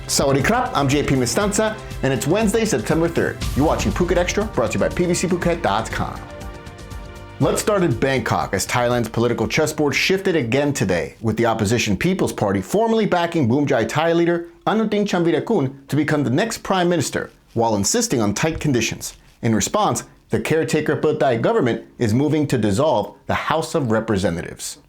Sawadee krap, I'm JP Mestanza, and it's Wednesday, September 3rd. You're watching Phuket Extra, brought to you by PVCPhuket.com. Let's start in Bangkok as Thailand's political chessboard shifted again today, with the opposition People's Party formally backing Boomjai Thai leader Anutin Chamvirakul to become the next prime minister, while insisting on tight conditions. In response, the caretaker Phuket Thai government is moving to dissolve the House of Representatives.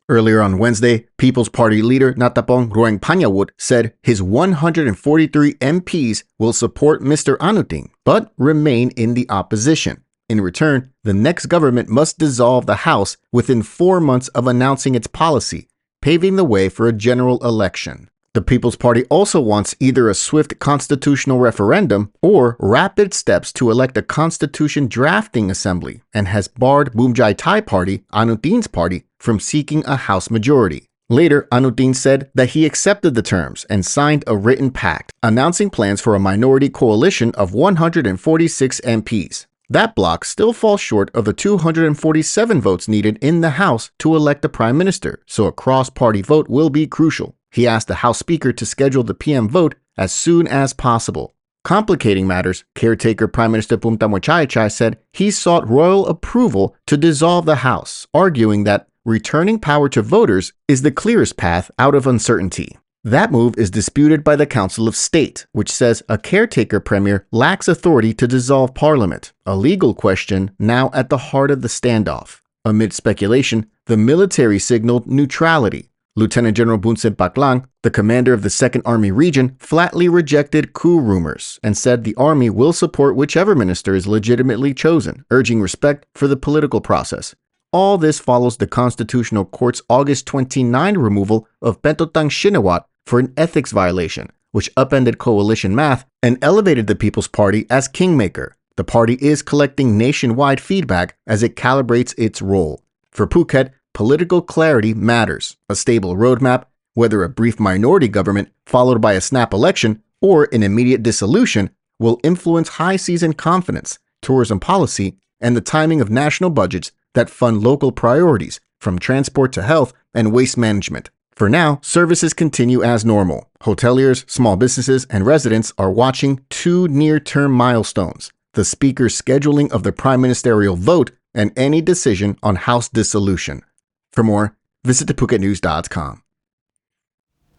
Earlier on Wednesday, People's Party leader Natapong Ruangpanjawut said his 143 MPs will support Mr. Anutin, but remain in the opposition. In return, the next government must dissolve the House within 4 months of announcing its policy, paving the way for a general election. The People's Party also wants either a swift constitutional referendum or rapid steps to elect a constitution drafting assembly, and has barred Boomjai Thai Party, Anutin's party, from seeking a House majority. Later, Anutin said that he accepted the terms and signed a written pact, announcing plans for a minority coalition of 146 MPs. That bloc still falls short of the 247 votes needed in the House to elect a prime minister, so a cross-party vote will be crucial. He asked the House Speaker to schedule the PM vote as soon as possible. Complicating matters, caretaker Prime Minister Phumtham Wechayachai said he sought royal approval to dissolve the House, arguing that returning power to voters is the clearest path out of uncertainty. That move is disputed by the Council of State, which says a caretaker premier lacks authority to dissolve parliament, a legal question now at the heart of the standoff. Amid speculation, the military signaled neutrality. Lieutenant General Bunsen Paklang, the commander of the 2nd Army Region, flatly rejected coup rumors and said the army will support whichever minister is legitimately chosen, urging respect for the political process. All this follows the Constitutional Court's August 29 removal of Pentotang Shinawat for an ethics violation, which upended coalition math and elevated the People's Party as kingmaker. The party is collecting nationwide feedback as it calibrates its role. For Phuket, political clarity matters. A stable roadmap, whether a brief minority government followed by a snap election or an immediate dissolution, will influence high season confidence, tourism policy, and the timing of national budgets that fund local priorities, from transport to health and waste management. For now, services continue as normal. Hoteliers, small businesses, and residents are watching 2 near-term milestones: the Speaker's scheduling of the prime ministerial vote and any decision on House dissolution. For more, visit PhuketNews.com.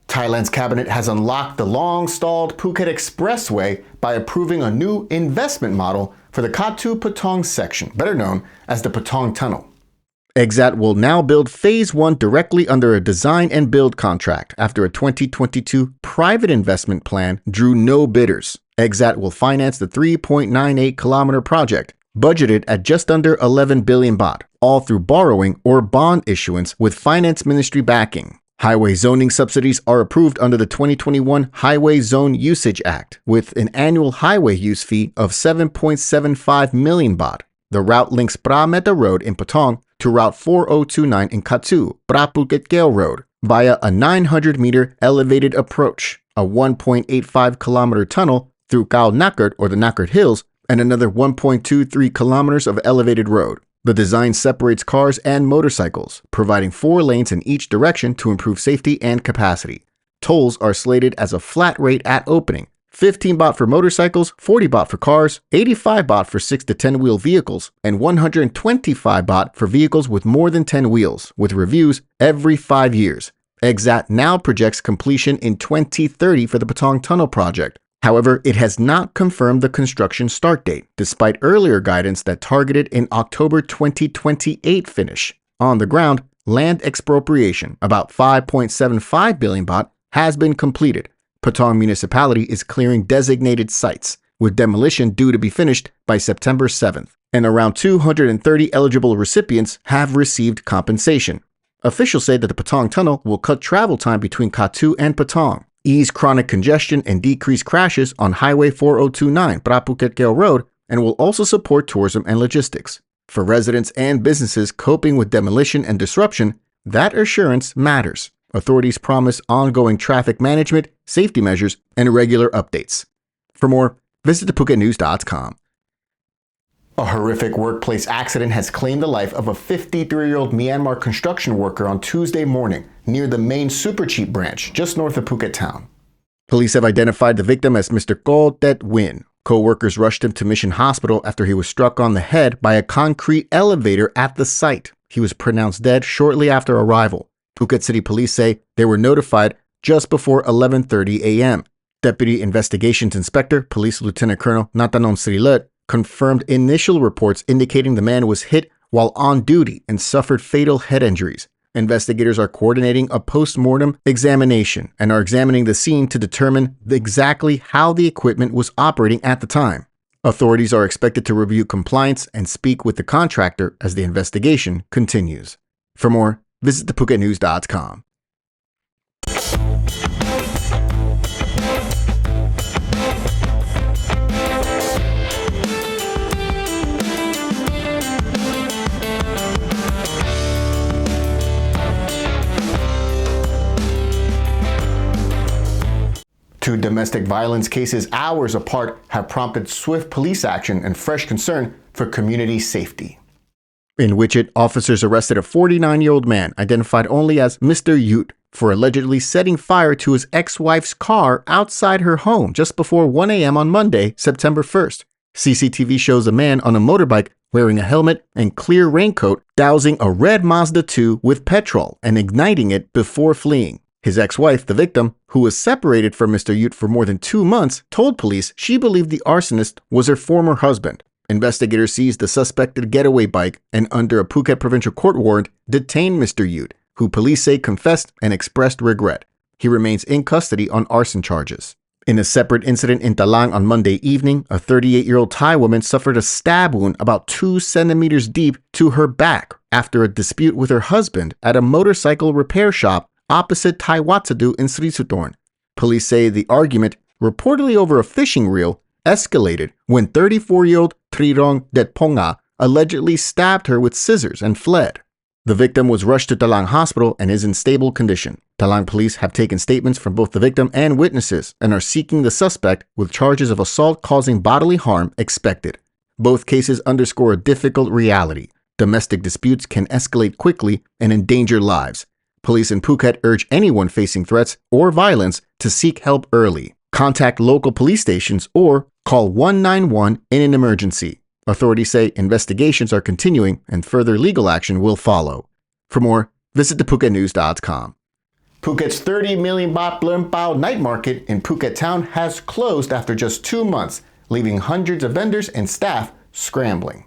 Thailand's cabinet has unlocked the long-stalled Phuket Expressway by approving a new investment model for the Patong section, better known as the Patong Tunnel. Exat will now build Phase 1 directly under a design and build contract after a 2022 private investment plan drew no bidders. Exat will finance the 3.98-kilometer project, budgeted at just under 11 billion baht, all through borrowing or bond issuance with Finance Ministry backing. Highway zoning subsidies are approved under the 2021 Highway Zone Usage Act, with an annual highway use fee of 7.75 million baht. The route links Phra Metta Road in Patong to Route 4029 in Kathu, Phra Phuket Gale Road, via a 900-meter elevated approach, a 1.85-kilometer tunnel through Khao Nakert or the Nakert Hills, and another 1.23 kilometers of elevated road. The design separates cars and motorcycles, providing 4 lanes in each direction to improve safety and capacity. Tolls are slated as a flat rate at opening: 15 baht for motorcycles, 40 baht for cars, 85 baht for 6 to 10 wheel vehicles, and 125 baht for vehicles with more than 10 wheels, with reviews every 5 years. Exat now projects completion in 2030 for the Patong Tunnel project. However, it has not confirmed the construction start date, despite earlier guidance that targeted an October 2028 finish. On the ground, land expropriation, about 5.75 billion baht, has been completed. Patong Municipality is clearing designated sites, with demolition due to be finished by September 7th, and around 230 eligible recipients have received compensation. Officials say that the Patong Tunnel will cut travel time between Kathu and Patong, ease chronic congestion, and decrease crashes on Highway 4029 Phra Phuket Gale Road, and will also support tourism and logistics. For residents and businesses coping with demolition and disruption, that assurance matters. Authorities promise ongoing traffic management, safety measures, and regular updates. For more, visit PhuketNews.com. A horrific workplace accident has claimed the life of a 53-year-old Myanmar construction worker on Tuesday morning near the main Supercheap branch just north of Phuket Town. Police have identified the victim as Mr. Ko Tet Win. Co-workers rushed him to Mission Hospital after he was struck on the head by a concrete elevator at the site. He was pronounced dead shortly after arrival. Phuket City Police say they were notified just before 11:30 a.m. Deputy Investigations Inspector, Police Lieutenant Colonel Natanon Srilet, confirmed initial reports indicating the man was hit while on duty and suffered fatal head injuries. Investigators are coordinating a post-mortem examination and are examining the scene to determine exactly how the equipment was operating at the time. Authorities are expected to review compliance and speak with the contractor as the investigation continues. For more, visit thephuket.news.com. Two domestic violence cases hours apart have prompted swift police action and fresh concern for community safety. In Wichita, officers arrested a 49-year-old man identified only as Mr. Yut for allegedly setting fire to his ex-wife's car outside her home just before 1 a.m. on Monday, September 1st. CCTV shows a man on a motorbike wearing a helmet and clear raincoat dousing a red Mazda 2 with petrol and igniting it before fleeing. His ex-wife, the victim, who was separated from Mr. Yut for more than 2 months, told police she believed the arsonist was her former husband. Investigators seized the suspected getaway bike and, under a Phuket provincial court warrant, detained Mr. Yut, who police say confessed and expressed regret. He remains in custody on arson charges. In a separate incident in Talang on Monday evening, a 38-year-old Thai woman suffered a stab wound about 2 centimeters deep to her back after a dispute with her husband at a motorcycle repair shop opposite Thai Watsadu in Sri Sutorn. Police say the argument, reportedly over a fishing reel, escalated when 34-year-old Trirong Detponga allegedly stabbed her with scissors and fled. The victim was rushed to Talang Hospital and is in stable condition. Talang police have taken statements from both the victim and witnesses and are seeking the suspect with charges of assault causing bodily harm expected. Both cases underscore a difficult reality. Domestic disputes can escalate quickly and endanger lives. Police in Phuket urge anyone facing threats or violence to seek help early. Contact local police stations or call 191 in an emergency. Authorities say investigations are continuing and further legal action will follow. For more, visit thephuket.news.com. Phuket's 30 million baht Blurm Pao night market in Phuket Town has closed after just 2 months, leaving hundreds of vendors and staff scrambling.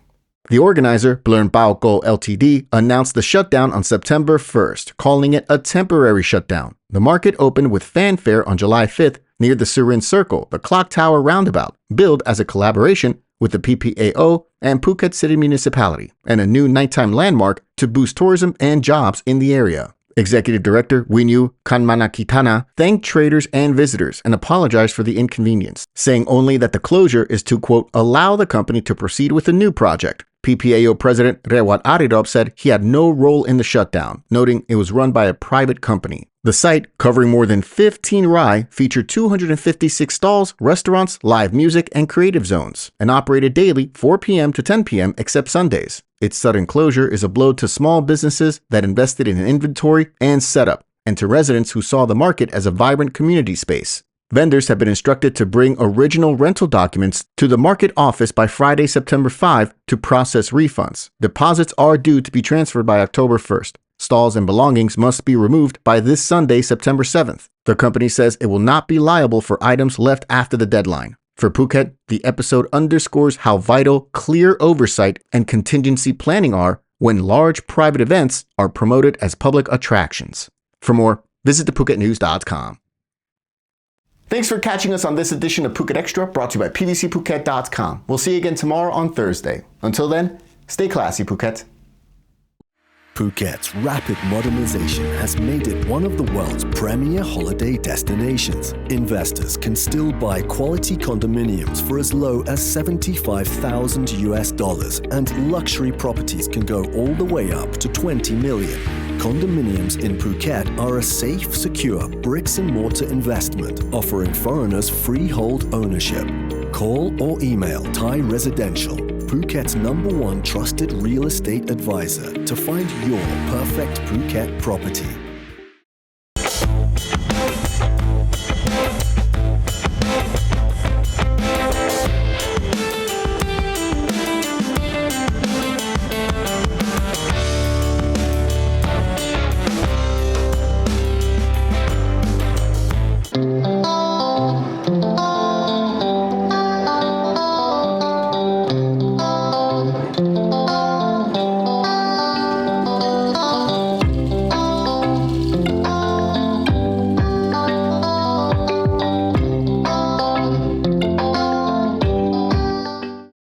The organizer, Blurm Pao Ko Ltd, announced the shutdown on September 1st, calling it a temporary shutdown. The market opened with fanfare on July 5th near the Surin Circle, the Clock Tower roundabout, billed as a collaboration with the PPAO and Phuket City Municipality, and a new nighttime landmark to boost tourism and jobs in the area. Executive Director Winyu Kanmanakitana thanked traders and visitors and apologized for the inconvenience, saying only that the closure is to, quote, allow the company to proceed with a new project. PPAO President Rewat Arirop said he had no role in the shutdown, noting it was run by a private company. The site, covering more than 15 rai, featured 256 stalls, restaurants, live music, and creative zones, and operated daily 4 p.m. to 10 p.m. except Sundays. Its sudden closure is a blow to small businesses that invested in inventory and setup, and to residents who saw the market as a vibrant community space. Vendors have been instructed to bring original rental documents to the market office by Friday, September 5 to process refunds. Deposits are due to be transferred by October 1st. Stalls and belongings must be removed by this Sunday, September 7th. The company says it will not be liable for items left after the deadline. For Phuket, the episode underscores how vital clear oversight and contingency planning are when large private events are promoted as public attractions. For more, visit thephuket.news.com. Thanks for catching us on this edition of Phuket Extra, brought to you by pvcphuket.com. We'll see you again tomorrow on Thursday. Until then, stay classy, Phuket. Phuket's rapid modernization has made it one of the world's premier holiday destinations. Investors can still buy quality condominiums for as low as $75,000, and luxury properties can go all the way up to 20 million. Condominiums in Phuket are a safe, secure bricks-and-mortar investment, offering foreigners freehold ownership. Call or email Thai Residential, Phuket's #1 trusted real estate advisor, to find your perfect Phuket property.